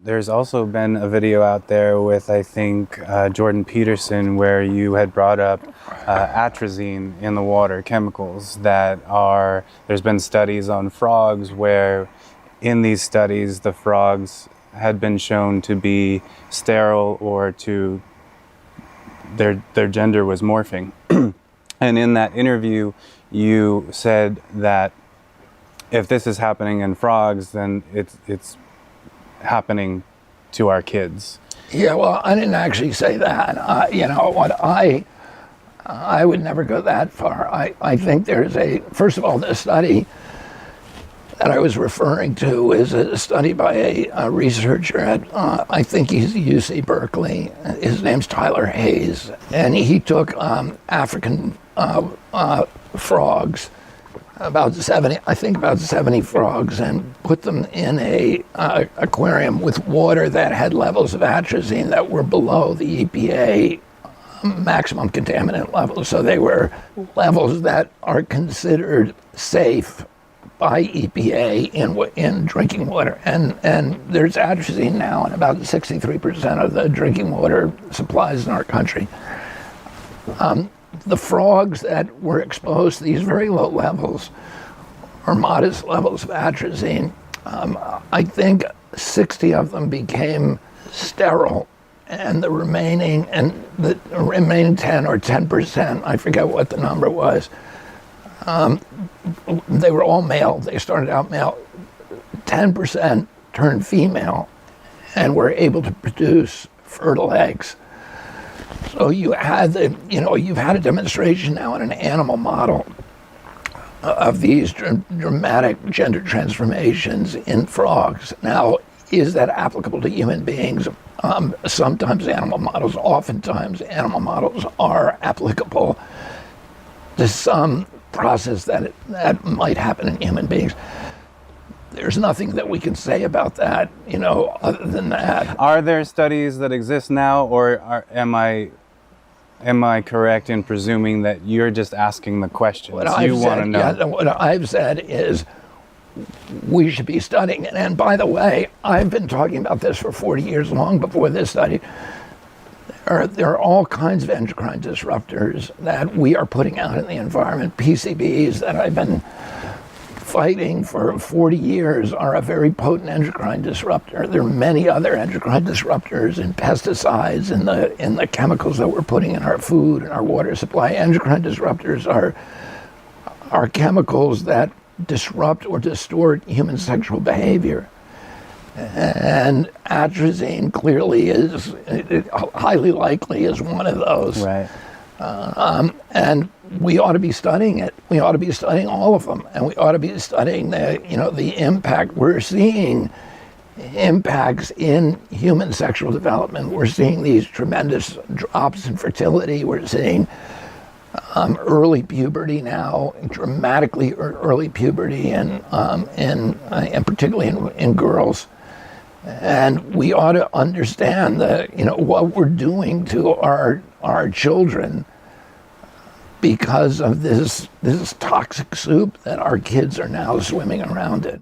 There's also been a video out there with, I think, Jordan Peterson, where you had brought up atrazine in the water, chemicals that are, there's been studies on frogs where in these studies the frogs had been shown to be sterile or to, their gender was morphing. And in that interview, you said that if this is happening in frogs, then it's happening to our kids. Yeah, well, I didn't actually say that. I would never go that far. I think there's first of all, the study that I was referring to is a study by a researcher at, I think he's UC Berkeley. His name's Tyler Hayes. And he took African frogs, about 70 frogs, and put them in a aquarium with water that had levels of atrazine that were below the EPA maximum contaminant levels. So they were levels that are considered safe by EPA in drinking water. And there's atrazine now in about 63% of the drinking water supplies in our country. The frogs that were exposed to these very low levels or modest levels of atrazine, I think 60 of them became sterile, and the remaining 10 or 10%, I forget what the number was, they were all male. They started out male. 10% turned female and were able to produce fertile eggs. So you've had a demonstration now in an animal model of these dramatic gender transformations in frogs. Now, is that applicable to human beings? Sometimes animal models, oftentimes animal models are applicable to some process that might happen in human beings. There's nothing that we can say about that, other than that. Are there studies that exist now, or am I correct in presuming that you're just asking the questions? You want to know. Yeah, what I've said is we should be studying it. And by the way, I've been talking about this for 40 years, long before this study. There are all kinds of endocrine disruptors that we are putting out in the environment. PCBs that I've been fighting for 40 years are a very potent endocrine disruptor. There are many other endocrine disruptors in pesticides, in the chemicals that we're putting in our food and our water supply. Endocrine disruptors are chemicals that disrupt or distort human sexual behavior. And atrazine clearly is, highly likely is one of those. Right. And we ought to be studying it. We ought to be studying all of them, and we ought to be studying the impact. We're seeing impacts in human sexual development. We're seeing these tremendous drops in fertility. We're seeing early puberty now, dramatically early puberty, and particularly in girls. And we ought to understand what we're doing to our children because of this toxic soup that our kids are now swimming around in.